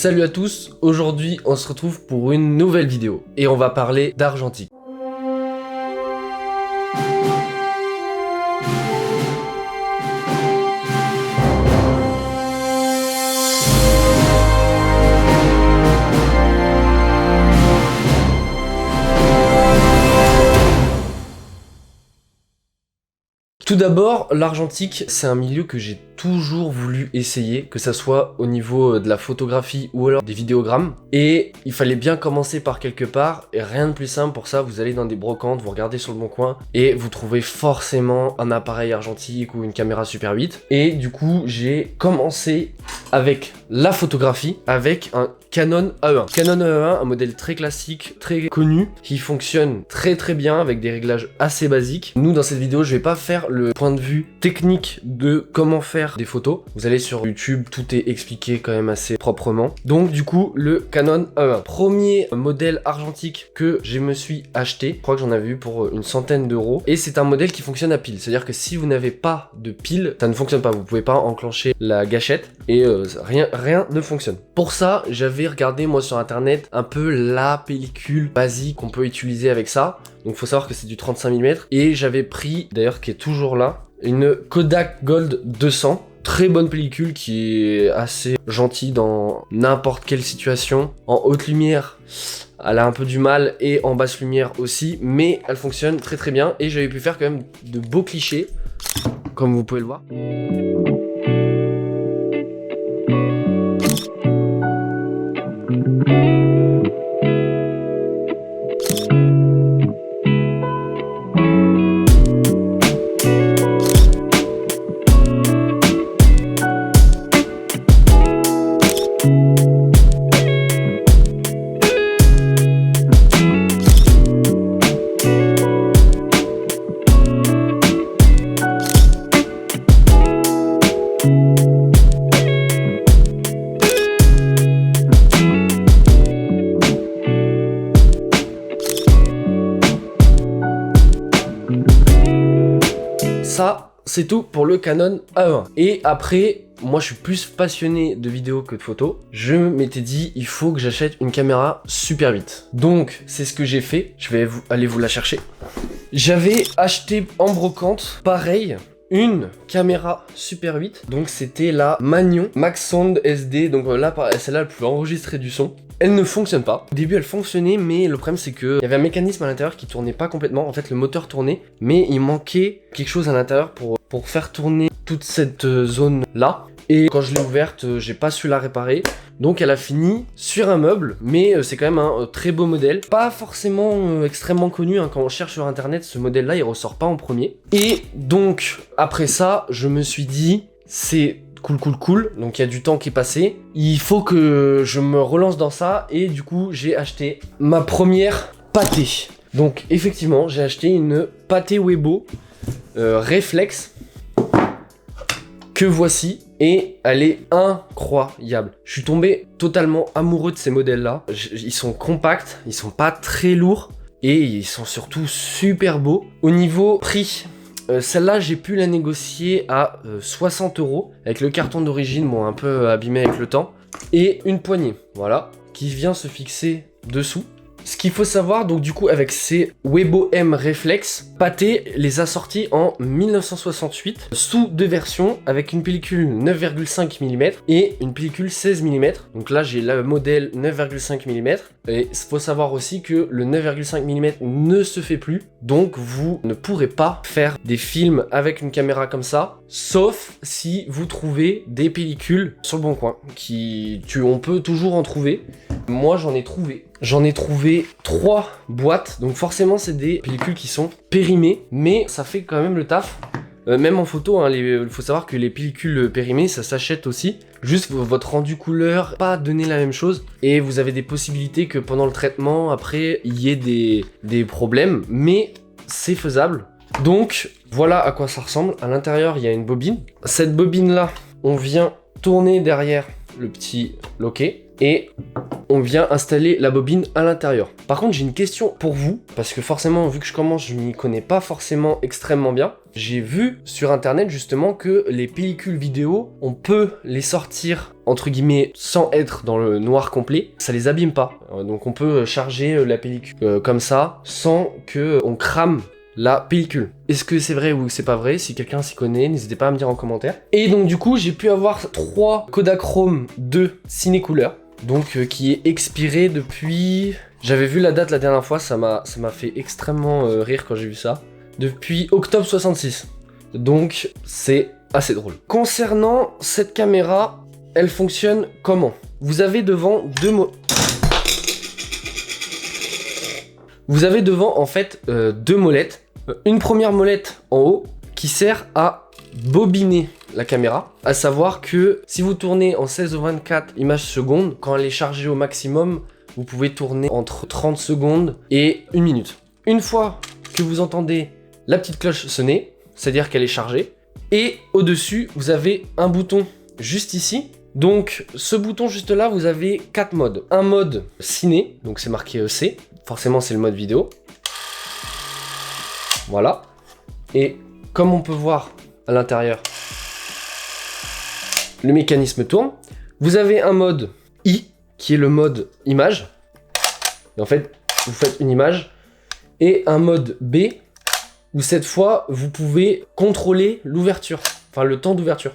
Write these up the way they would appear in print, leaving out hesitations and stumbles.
Salut à tous, aujourd'hui on se retrouve pour une nouvelle vidéo et on va parler d'argentique. Tout d'abord, l'argentique, c'est un milieu que j'ai toujours voulu essayer, que ça soit au niveau de la photographie ou alors des vidéogrammes. Et il fallait bien commencer par quelque part, et rien de plus simple pour ça, vous allez dans des brocantes, vous regardez sur le bon coin, et vous trouvez forcément un appareil argentique ou une caméra Super 8. Et du coup, j'ai commencé avec la photographie, avec un Canon AE1. Canon AE1, un modèle très classique, très connu, qui fonctionne très bien avec des réglages assez basiques. Nous, dans cette vidéo, je vais pas faire le point de vue technique de comment faire des photos. Vous allez sur YouTube, tout est expliqué quand même assez proprement. Donc du coup, le Canon AE1. Premier modèle argentique que je me suis acheté. Je crois que j'en avais eu pour une centaine d'euros. Et c'est un modèle qui fonctionne à pile. C'est-à-dire que si vous n'avez pas de pile, ça ne fonctionne pas. Vous pouvez pas enclencher la gâchette et rien ne fonctionne. Pour ça, j'avais regardé moi sur internet un peu la pellicule basique qu'on peut utiliser avec ça. Donc faut savoir que c'est du 35 mm et j'avais pris, d'ailleurs qui est toujours là, une Kodak Gold 200. Très bonne pellicule qui est assez gentille dans n'importe quelle situation. En haute lumière, elle a un peu du mal et en basse lumière aussi, mais elle fonctionne très bien et j'avais pu faire quand même de beaux clichés, comme vous pouvez le voir. Ça, c'est tout pour le Canon AE1. Et après, moi je suis plus passionné de vidéos que de photos. Je m'étais dit, il faut que j'achète une caméra Super 8. Donc, c'est ce que j'ai fait. Je vais aller vous la chercher. J'avais acheté en brocante, pareil, une caméra Super 8. Donc, c'était la Magnon Maxsound SD. Donc là, celle-là, elle pouvait enregistrer du son. Elle ne fonctionne pas. Au début, elle fonctionnait, mais le problème, c'est qu'il y avait un mécanisme à l'intérieur qui tournait pas complètement. En fait, le moteur tournait, mais il manquait quelque chose à l'intérieur pour faire tourner toute cette zone-là. Et quand je l'ai ouverte, j'ai pas su la réparer. Donc, elle a fini sur un meuble, mais c'est quand même un très beau modèle. Pas forcément extrêmement connu, hein. Quand on cherche sur Internet, ce modèle-là, il ressort pas en premier. Et donc, après ça, je me suis dit, c'est cool, donc il y a du temps qui est passé, il faut que je me relance dans ça, et du coup j'ai acheté ma première pâtée. Donc effectivement j'ai acheté une pâtée Weibo Reflex, que voici, et elle est incroyable. Je suis tombé totalement amoureux de ces modèles là. Ils sont compacts, ils sont pas très lourds, et ils sont surtout super beaux. Au niveau prix, celle-là, j'ai pu la négocier à 60 €, avec le carton d'origine, bon, un peu abîmé avec le temps, et une poignée, voilà, qui vient se fixer dessous. Ce qu'il faut savoir, donc du coup, avec ces Weibo M Reflex, Pathé les a sortis en 1968, sous deux versions, avec une pellicule 9,5 mm et une pellicule 16 mm. Donc là, j'ai le modèle 9,5 mm, et il faut savoir aussi que le 9,5 mm ne se fait plus, donc vous ne pourrez pas faire des films avec une caméra comme ça, sauf si vous trouvez des pellicules sur le bon coin, on peut toujours en trouver. Moi, j'en ai trouvé 3 boîtes, donc forcément c'est des pellicules qui sont périmées, mais ça fait quand même le taf. Même en photo, hein, il faut savoir que les pellicules périmées, ça s'achète aussi. Juste votre rendu couleur, pas donner la même chose, et vous avez des possibilités que pendant le traitement, après, il y ait des problèmes, mais c'est faisable. Donc voilà à quoi ça ressemble. À l'intérieur, il y a une bobine. Cette bobine là, on vient tourner derrière le petit loquet, et on vient installer la bobine à l'intérieur. Par contre, j'ai une question pour vous, parce que forcément, vu que je commence, je m'y connais pas forcément extrêmement bien. J'ai vu sur internet justement que les pellicules vidéo, on peut les sortir entre guillemets sans être dans le noir complet, ça les abîme pas. Donc on peut charger la pellicule comme ça sans que on crame la pellicule. Est-ce que c'est vrai ou c'est pas vrai? Si quelqu'un s'y connaît, n'hésitez pas à me dire en commentaire. Et donc du coup, j'ai pu avoir 3 Kodachrome 2 ciné-couleur, donc qui est expiré depuis... J'avais vu la date la dernière fois, ça m'a fait extrêmement rire quand j'ai vu ça. Depuis octobre 66. Donc c'est assez drôle. Concernant cette caméra, elle fonctionne comment? Vous avez devant Vous avez devant en fait 2 molettes. Une première molette en haut qui sert à bobiner la caméra. À savoir que si vous tournez en 16 ou 24 images secondes, quand elle est chargée au maximum, vous pouvez tourner entre 30 secondes et 1 minute. Une fois que vous entendez la petite cloche sonner, c'est-à-dire qu'elle est chargée, et au-dessus, vous avez un bouton juste ici. Donc ce bouton juste là, vous avez 4 modes. Un mode ciné, donc c'est marqué C, forcément c'est le mode vidéo. Voilà. Et comme on peut voir à l'intérieur, le mécanisme tourne. Vous avez un mode I, qui est le mode image. Et en fait, vous faites une image. Et un mode B, où cette fois, vous pouvez contrôler l'ouverture. Enfin, le temps d'ouverture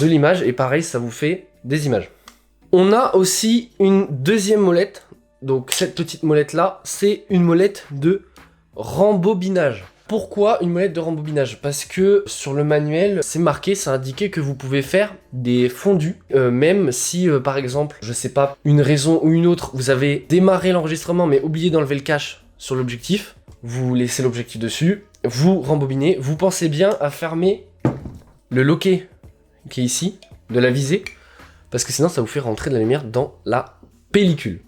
de l'image. Et pareil, ça vous fait des images. On a aussi une deuxième molette. Donc cette petite molette là, c'est une molette de rembobinage. Pourquoi une molette de rembobinage? Parce que sur le manuel, c'est marqué, c'est indiqué que vous pouvez faire des fondus. Même si, par exemple, je sais pas, une raison ou une autre, vous avez démarré l'enregistrement mais oublié d'enlever le cache sur l'objectif, vous laissez l'objectif dessus, vous rembobinez, vous pensez bien à fermer le loquet qui est ici, de la visée, parce que sinon ça vous fait rentrer de la lumière dans la pellicule.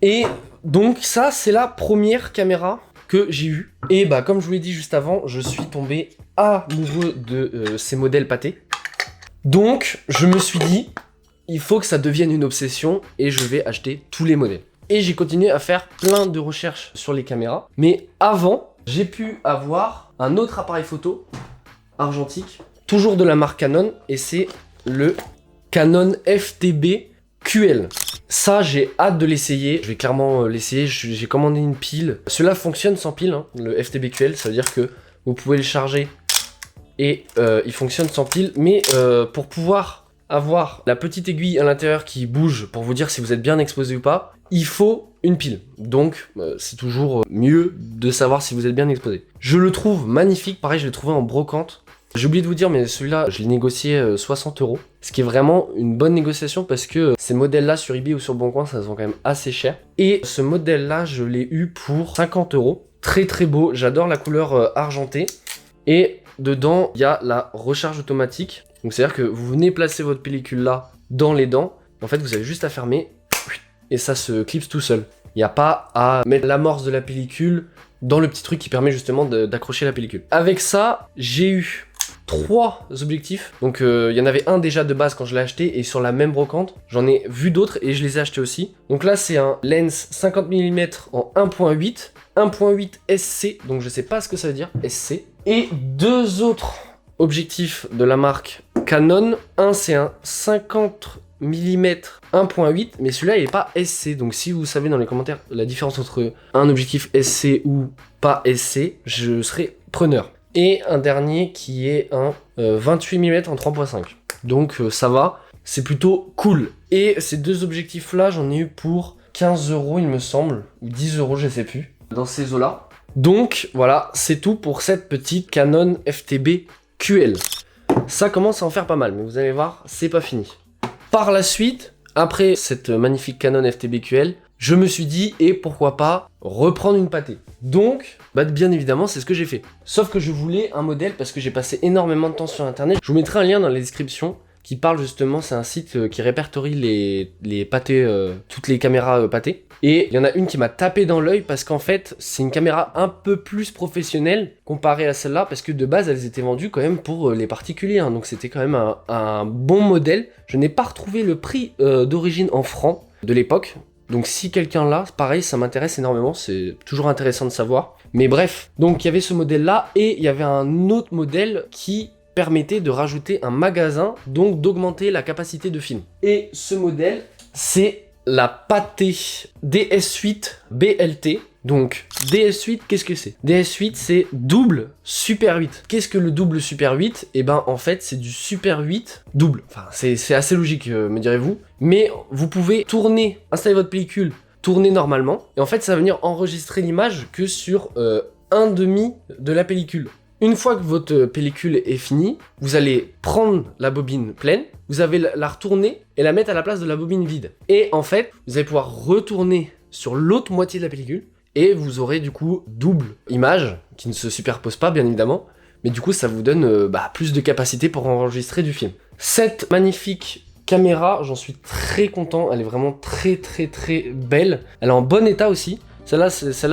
Et donc ça, c'est la première caméra que j'ai eu. Et bah comme je vous l'ai dit juste avant, je suis tombé amoureux de ces modèles pâtés. Donc je me suis dit, il faut que ça devienne une obsession et je vais acheter tous les modèles. Et j'ai continué à faire plein de recherches sur les caméras. Mais avant, j'ai pu avoir un autre appareil photo argentique, toujours de la marque Canon, et c'est le Canon FTB QL. Ça, j'ai hâte de l'essayer. Je vais clairement l'essayer. J'ai commandé une pile. Cela fonctionne sans pile, hein, le FTB QL. Ça veut dire que vous pouvez le charger et il fonctionne sans pile. Mais pour pouvoir avoir la petite aiguille à l'intérieur qui bouge pour vous dire si vous êtes bien exposé ou pas, il faut une pile. Donc, c'est toujours mieux de savoir si vous êtes bien exposé. Je le trouve magnifique. Pareil, je l'ai trouvé en brocante. J'ai oublié de vous dire, mais celui-là, je l'ai négocié 60 €. Ce qui est vraiment une bonne négociation parce que ces modèles-là sur eBay ou sur Boncoin, ça se vend quand même assez cher. Et ce modèle-là, je l'ai eu pour 50 €. Très très beau. J'adore la couleur argentée. Et dedans, il y a la recharge automatique. Donc c'est-à-dire que vous venez placer votre pellicule là, dans les dents. En fait, vous avez juste à fermer et ça se clipse tout seul. Il n'y a pas à mettre l'amorce de la pellicule dans le petit truc qui permet justement d'accrocher la pellicule. Avec ça, j'ai eu 3 objectifs. Donc il y en avait un déjà de base quand je l'ai acheté et sur la même brocante, j'en ai vu d'autres et je les ai achetés aussi. Donc là, c'est un lens 50 mm en 1.8, 1.8 SC, donc je sais pas ce que ça veut dire, SC. Et 2 autres objectifs de la marque Canon. Un, c'est un 50 mm 1.8, mais celui-là il est pas SC. Donc si vous savez dans les commentaires la différence entre un objectif SC ou pas SC, je serai preneur. Et un dernier qui est un 28 mm en 3.5. Donc ça va, c'est plutôt cool. Et ces 2 objectifs là, j'en ai eu pour 15 € il me semble, ou 10 €, je sais plus, dans ces eaux-là. Donc voilà, c'est tout pour cette petite Canon FTB QL. Ça commence à en faire pas mal, mais vous allez voir, c'est pas fini. Par la suite, après cette magnifique Canon FTB QL, je me suis dit, et pourquoi pas reprendre une pâtée. Donc, bah bien évidemment, c'est ce que j'ai fait. Sauf que je voulais un modèle parce que j'ai passé énormément de temps sur internet. Je vous mettrai un lien dans la description qui parle justement, c'est un site qui répertorie les pâtés, toutes les caméras pâtées. Et il y en a une qui m'a tapé dans l'œil parce qu'en fait, c'est une caméra un peu plus professionnelle comparée à celle-là, parce que de base, elles étaient vendues quand même pour les particuliers, hein, donc c'était quand même un bon modèle. Je n'ai pas retrouvé le prix d'origine en francs de l'époque, donc si quelqu'un l'a, pareil, ça m'intéresse énormément, c'est toujours intéressant de savoir. Mais bref, donc il y avait ce modèle-là, et il y avait un autre modèle qui permettait de rajouter un magasin, donc d'augmenter la capacité de film. Et ce modèle, c'est la Pathé DS8 BLT. Donc DS8, qu'est-ce que c'est? DS8, c'est double Super 8. Qu'est-ce que le double Super 8? Et ben en fait, c'est du Super 8 double. Enfin, c'est assez logique, me direz-vous. Mais vous pouvez tourner, installer votre pellicule, tourner normalement. Et en fait, ça va venir enregistrer l'image que sur un demi de la pellicule. Une fois que votre pellicule est finie, vous allez prendre la bobine pleine, vous allez la retourner et la mettre à la place de la bobine vide. Et en fait, vous allez pouvoir retourner sur l'autre moitié de la pellicule et vous aurez du coup double image qui ne se superpose pas bien évidemment, mais du coup ça vous donne plus de capacité pour enregistrer du film. Cette magnifique caméra, j'en suis très content, elle est vraiment très belle, elle est en bon état aussi. Celle-là,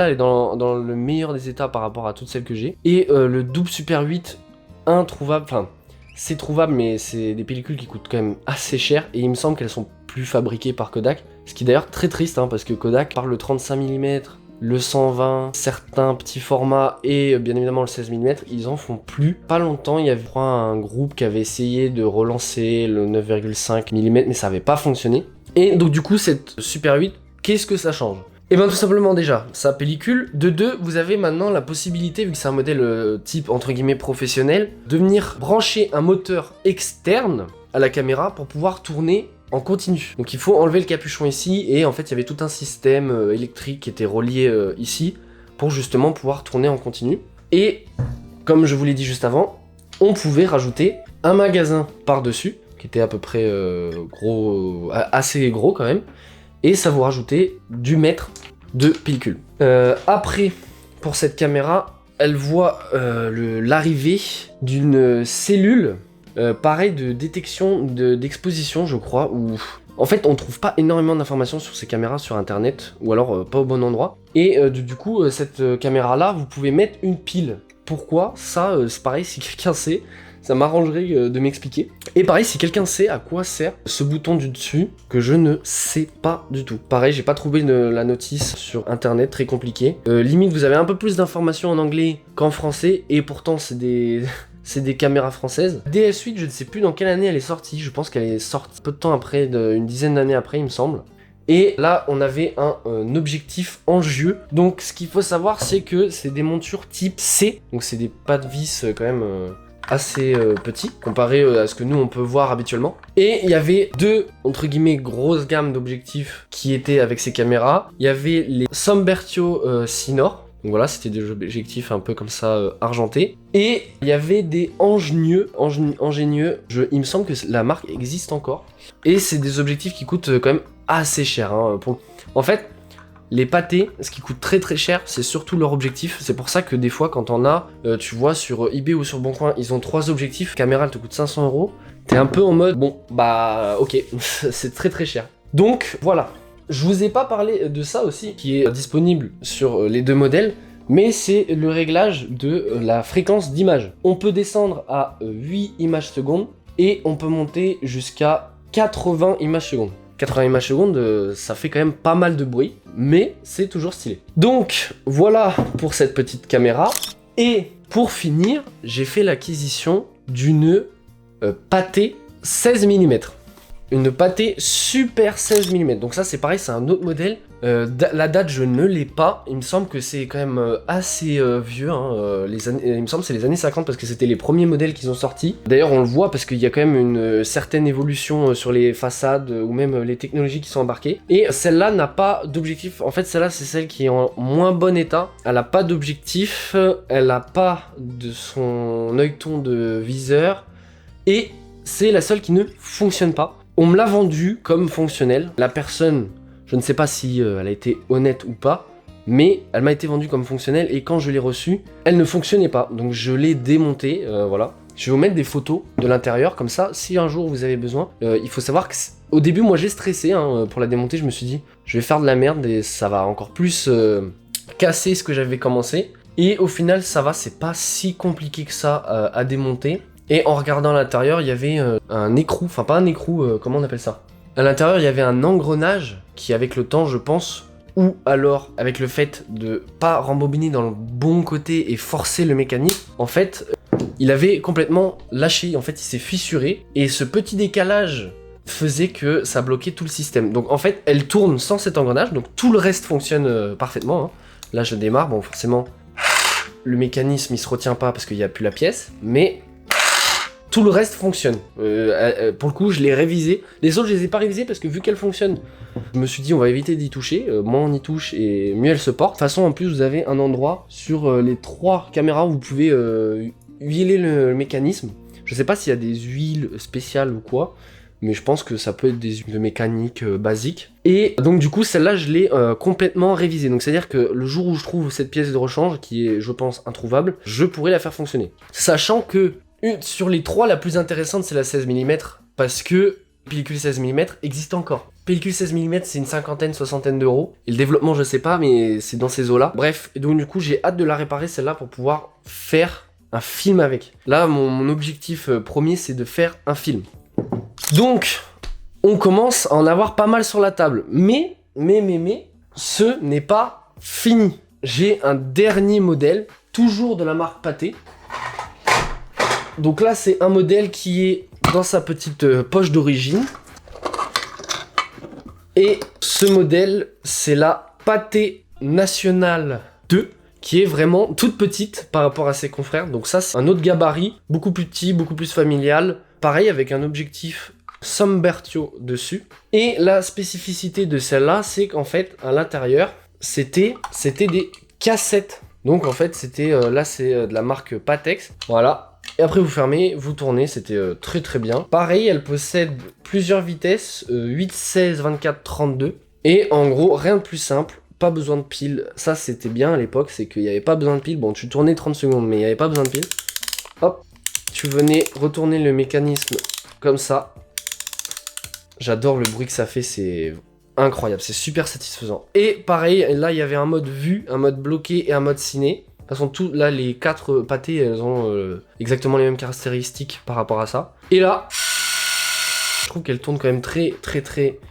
elle est dans le meilleur des états par rapport à toutes celles que j'ai. Et le double Super 8, introuvable, enfin, c'est trouvable, mais c'est des pellicules qui coûtent quand même assez cher. Et il me semble qu'elles sont plus fabriquées par Kodak. Ce qui est d'ailleurs très triste, hein, parce que Kodak, par le 35 mm, le 120, certains petits formats et bien évidemment le 16 mm, ils en font plus. Pas longtemps, il y avait un groupe qui avait essayé de relancer le 9,5 mm, mais ça n'avait pas fonctionné. Et donc du coup, cette Super 8, qu'est-ce que ça change ? Et bien tout simplement déjà, sa pellicule. De deux, vous avez maintenant la possibilité, vu que c'est un modèle type entre guillemets professionnel, de venir brancher un moteur externe à la caméra pour pouvoir tourner en continu. Donc il faut enlever le capuchon ici, et en fait il y avait tout un système électrique qui était relié ici pour justement pouvoir tourner en continu. Et comme je vous l'ai dit juste avant, on pouvait rajouter un magasin par-dessus, qui était à peu près assez gros quand même, et ça vous rajoutait du mètre de pellicule. Après, pour cette caméra, elle voit l'arrivée d'une cellule, pareil, de détection d'exposition, je crois, où en fait on trouve pas énormément d'informations sur ces caméras sur internet, ou alors pas au bon endroit. Et du coup, cette caméra-là, vous pouvez mettre une pile. Pourquoi? Ça, c'est pareil, si quelqu'un sait, ça m'arrangerait de m'expliquer. Et pareil, si quelqu'un sait à quoi sert ce bouton du dessus, que je ne sais pas du tout. Pareil, j'ai pas trouvé la notice sur internet, très compliqué. Limite, vous avez un peu plus d'informations en anglais qu'en français, et pourtant c'est des caméras françaises. DS8, je ne sais plus dans quelle année elle est sortie, je pense qu'elle est sortie peu de temps après, une dizaine d'années après il me semble. Et là, on avait un objectif en jeu. Donc ce qu'il faut savoir, c'est que c'est des montures type C, donc c'est des pas de vis quand même assez petit comparé à ce que nous on peut voir habituellement. Et il y avait deux entre guillemets grosses gammes d'objectifs qui étaient avec ces caméras. Il y avait les Sombertio Sinor, donc voilà, c'était des objectifs un peu comme ça argentés. Et il y avait des Angenieux, il me semble que la marque existe encore. Et c'est des objectifs qui coûtent quand même assez cher, hein, en fait, les Pathé, ce qui coûte très cher, c'est surtout leur objectif. C'est pour ça que des fois, quand on a, tu vois, sur eBay ou sur Boncoin, ils ont 3 objectifs. Caméra, elle te coûte 500 €. T'es un peu en mode, bon, bah, ok, c'est très cher. Donc, voilà. Je vous ai pas parlé de ça aussi, qui est disponible sur les deux modèles, mais c'est le réglage de la fréquence d'image. On peut descendre à 8 images secondes et on peut monter jusqu'à 80 images secondes. 80 images secondes, ça fait quand même pas mal de bruit, mais c'est toujours stylé. Donc voilà pour cette petite caméra. Et pour finir, j'ai fait l'acquisition d'une Pathé 16 mm. Une Pathé Super 16 mm. Donc ça c'est pareil, c'est un autre modèle. La date je ne l'ai pas. Il me semble que c'est quand même assez vieux, hein. Il me semble que c'est les années 50 parce que c'était les premiers modèles qu'ils ont sortis. D'ailleurs on le voit parce qu'il y a quand même une certaine évolution sur les façades ou même les technologies qui sont embarquées. Et celle-là n'a pas d'objectif. En fait celle-là c'est celle qui est en moins bon état. Elle n'a pas d'objectif, elle n'a pas de son œilleton de viseur. Et c'est la seule qui ne fonctionne pas. On me l'a vendu comme fonctionnelle. La personne, je ne sais pas si elle a été honnête ou pas, mais elle m'a été vendue comme fonctionnelle et quand je l'ai reçue, elle ne fonctionnait pas. Donc je l'ai démontée, voilà. Je vais vous mettre des photos de l'intérieur, comme ça, si un jour vous avez besoin. Il faut savoir que au début, moi j'ai stressé pour la démonter, je me suis dit, je vais faire de la merde et ça va encore plus casser ce que j'avais commencé. Et au final, ça va, c'est pas si compliqué que ça à démonter. Et en regardant à l'intérieur, il y avait un écrou, enfin pas un écrou, comment on appelle ça? À l'intérieur, il y avait un engrenage qui, avec le temps, je pense, ou alors avec le fait de pas rembobiner dans le bon côté et forcer le mécanisme, en fait, il avait complètement lâché, en fait, il s'est fissuré. Et ce petit décalage faisait que ça bloquait tout le système. Donc en fait, elle tourne sans cet engrenage, donc tout le reste fonctionne parfaitement. Hein. Là, je démarre, bon, forcément, le mécanisme, il se retient pas parce qu'il n'y a plus la pièce, mais tout le reste fonctionne. Pour le coup, je l'ai révisé. Les autres, je les ai pas révisés parce que vu qu'elles fonctionnent, je me suis dit, on va éviter d'y toucher. Moins on y touche et mieux elle se porte. De toute façon, en plus, vous avez un endroit sur les 3 caméras où vous pouvez huiler le mécanisme. Je sais pas s'il y a des huiles spéciales ou quoi, mais je pense que ça peut être des huiles de mécanique basiques. Et donc du coup, celle-là, je l'ai complètement révisée. Donc c'est-à-dire que le jour où je trouve cette pièce de rechange, qui est, je pense, introuvable, je pourrais la faire fonctionner. Sachant que sur les 3, la plus intéressante, c'est la 16 mm, parce que pellicule 16 mm existe encore. Pellicule 16 mm, c'est une cinquantaine, soixantaine d'euros. Et le développement, je sais pas, mais c'est dans ces eaux-là. Bref, et donc du coup, j'ai hâte de la réparer, celle-là, pour pouvoir faire un film avec. Là, mon objectif premier, c'est de faire un film. Donc, on commence à en avoir pas mal sur la table. Mais, ce n'est pas fini. J'ai un dernier modèle, toujours de la marque Pathé. Donc là, c'est un modèle qui est dans sa petite poche d'origine. Et ce modèle, c'est la Pathé Nationale 2, qui est vraiment toute petite par rapport à ses confrères. Donc ça, c'est un autre gabarit, beaucoup plus petit, beaucoup plus familial. Pareil, avec un objectif Sombertio dessus. Et la spécificité de celle-là, c'est qu'en fait, à l'intérieur, c'était des cassettes. Donc en fait, c'était là, c'est de la marque Patex. Voilà. Et après, vous fermez, vous tournez, c'était très très bien. Pareil, elle possède plusieurs vitesses, 8, 16, 24, 32. Et en gros, rien de plus simple. Pas besoin de pile. Ça, c'était bien à l'époque, c'est qu'il n'y avait pas besoin de pile. Bon, tu tournais 30 secondes, mais il n'y avait pas besoin de pile. Hop, tu venais retourner le mécanisme comme ça. J'adore le bruit que ça fait, c'est incroyable, c'est super satisfaisant. Et pareil, là, il y avait un mode vue, un mode bloqué et un mode ciné. De toute façon, là, les 4 pâtés, elles ont exactement les mêmes caractéristiques par rapport à ça. Et là, je trouve qu'elle tourne quand même très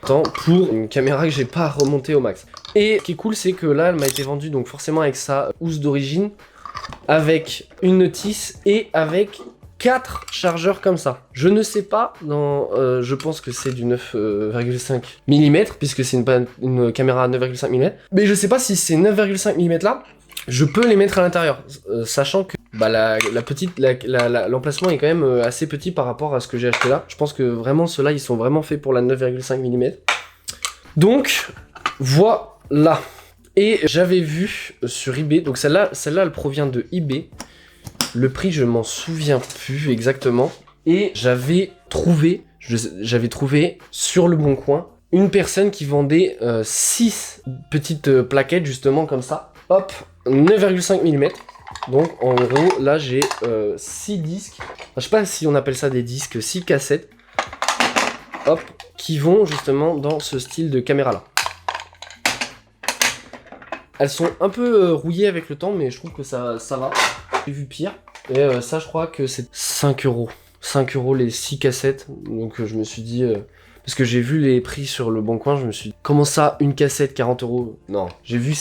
longtemps pour une caméra que j'ai pas remontée au max. Et ce qui est cool, c'est que là, elle m'a été vendue donc forcément avec sa housse d'origine, avec une notice et avec 4 chargeurs comme ça. Je ne sais pas, je pense que c'est du 9,5 mm, puisque c'est une caméra à 9,5 mm. Mais je sais pas si ces 9,5 mm là, je peux les mettre à l'intérieur, sachant que bah, l'emplacement est quand même assez petit par rapport à ce que j'ai acheté là. Je pense que vraiment ceux-là, ils sont vraiment faits pour la 9,5 mm. Donc, voilà. Et j'avais vu sur eBay, donc celle-là, elle provient de eBay. Le prix, je m'en souviens plus exactement. Et j'avais trouvé sur le Bon Coin une personne qui vendait 6 petites plaquettes justement comme ça. Hop, 9,5 mm. Donc en gros, là j'ai 6 disques. Enfin, je sais pas si on appelle ça des disques, 6 cassettes. Hop, qui vont justement dans ce style de caméra là. Elles sont un peu rouillées avec le temps, mais je trouve que ça va. J'ai vu pire. Et ça, je crois que c'est 5 euros. 5 euros les 6 cassettes. Donc je me suis dit... parce que j'ai vu les prix sur le Bon Coin, je me suis dit... Comment ça, une cassette, 40 euros? Non. J'ai vu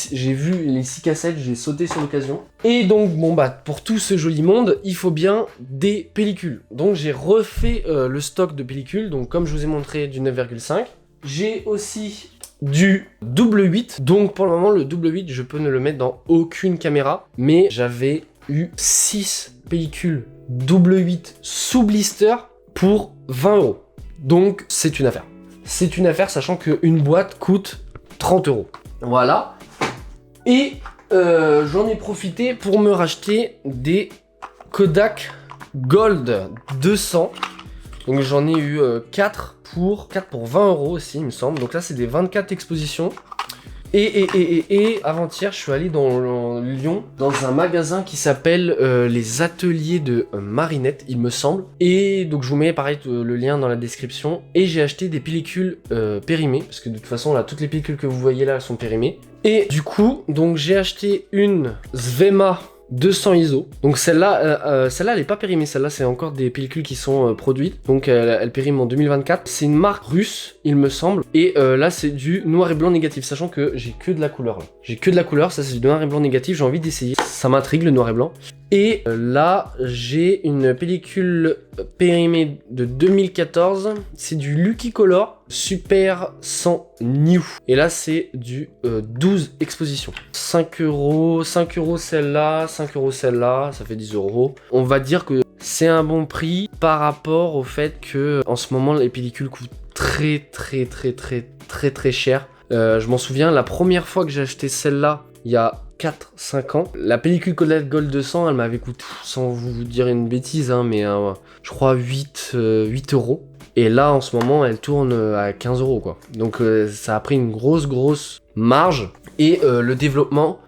les 6 cassettes, j'ai sauté sur l'occasion. Et donc, bon bah, pour tout ce joli monde, il faut bien des pellicules. Donc j'ai refait le stock de pellicules. Donc comme je vous ai montré du 9,5. J'ai aussi... du double 8. Donc pour le moment, le double 8, je peux ne le mettre dans aucune caméra. Mais j'avais eu 6 pellicules double 8 sous blister pour 20 euros. Donc c'est une affaire. C'est une affaire, sachant qu'une boîte coûte 30 euros. Voilà. Et j'en ai profité pour me racheter des Kodak Gold 200. Donc j'en ai eu 4 pour 20 euros aussi, il me semble. Donc là, c'est des 24 expositions. Et avant-hier, je suis allé dans Lyon, dans un magasin qui s'appelle les Ateliers de Marinette, il me semble. Et donc je vous mets pareil le lien dans la description. Et j'ai acheté des pellicules périmées, parce que de toute façon là, toutes les pellicules que vous voyez là, elles sont périmées. Et du coup, donc j'ai acheté une Svema 200 ISO. Donc celle-là, elle est pas périmée. Celle-là, c'est encore des pellicules qui sont produites. Donc elle périme en 2024. C'est une marque russe, il me semble. Et là, c'est du noir et blanc négatif. Sachant que j'ai que de la couleur là. J'ai que de la couleur. Ça, c'est du noir et blanc négatif. J'ai envie d'essayer. Ça m'intrigue le noir et blanc. Et là, j'ai une pellicule périmée de 2014. C'est du Lucky Color Super 100 New. Et là, c'est du 12 expositions. 5 euros celle-là, 5 euros celle-là, ça fait 10 euros. On va dire que c'est un bon prix par rapport au fait que en ce moment, les pellicules coûtent très cher. Je m'en souviens, la première fois que j'ai acheté celle-là, il y a 4-5 ans. La pellicule Kodak Gold 200, elle m'avait coûté, sans vous dire une bêtise, hein, mais je crois 8 euros. Et là, en ce moment, elle tourne à 15 euros, quoi. Donc, ça a pris une grosse marge. Et le développement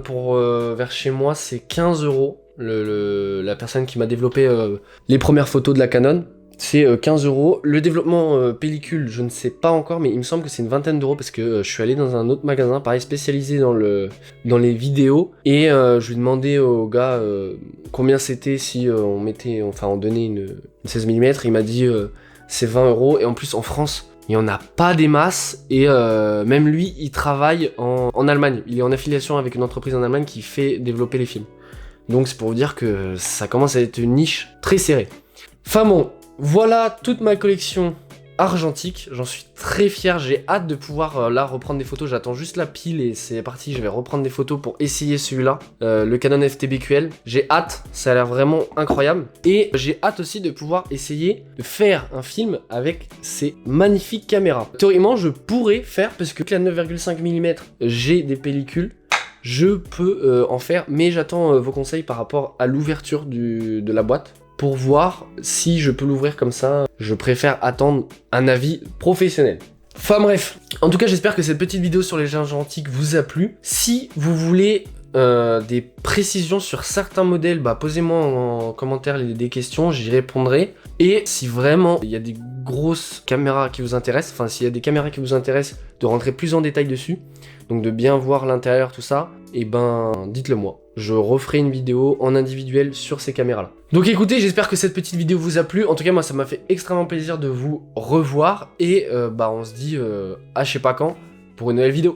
pour vers chez moi, c'est 15 euros. La personne qui m'a développé les premières photos de la Canon, c'est 15 euros. Le développement pellicule, je ne sais pas encore, mais il me semble que c'est une vingtaine d'euros parce que je suis allé dans un autre magasin, pareil, spécialisé dans les vidéos. Et je lui ai demandé au gars combien c'était si on donnait une 16 mm. Il m'a dit c'est 20 euros. Et en plus, en France, il n'y en a pas des masses. Et même lui, il travaille en Allemagne. Il est en affiliation avec une entreprise en Allemagne qui fait développer les films. Donc c'est pour vous dire que ça commence à être une niche très serrée. Enfin bon, voilà toute ma collection argentique, j'en suis très fier, j'ai hâte de pouvoir là reprendre des photos, j'attends juste la pile et c'est parti, je vais reprendre des photos pour essayer celui-là, le Canon FTBQL, j'ai hâte, ça a l'air vraiment incroyable, et j'ai hâte aussi de pouvoir essayer de faire un film avec ces magnifiques caméras. Théoriquement, je pourrais faire, parce que la 9,5 mm, j'ai des pellicules, je peux en faire, mais j'attends vos conseils par rapport à l'ouverture de la boîte, pour voir si je peux l'ouvrir comme ça. Je préfère attendre un avis professionnel. Enfin bref, en tout cas j'espère que cette petite vidéo sur les argentiques vous a plu. Si vous voulez des précisions sur certains modèles, posez-moi en commentaire des questions, j'y répondrai. Et si vraiment il y a des grosses caméras qui vous intéressent, enfin s'il y a des caméras qui vous intéressent, de rentrer plus en détail dessus, donc de bien voir l'intérieur, tout ça, et dites-le moi. Je referai une vidéo en individuel sur ces caméras-là. Donc écoutez, j'espère que cette petite vidéo vous a plu. En tout cas, moi, ça m'a fait extrêmement plaisir de vous revoir. Et on se dit à je sais pas quand pour une nouvelle vidéo.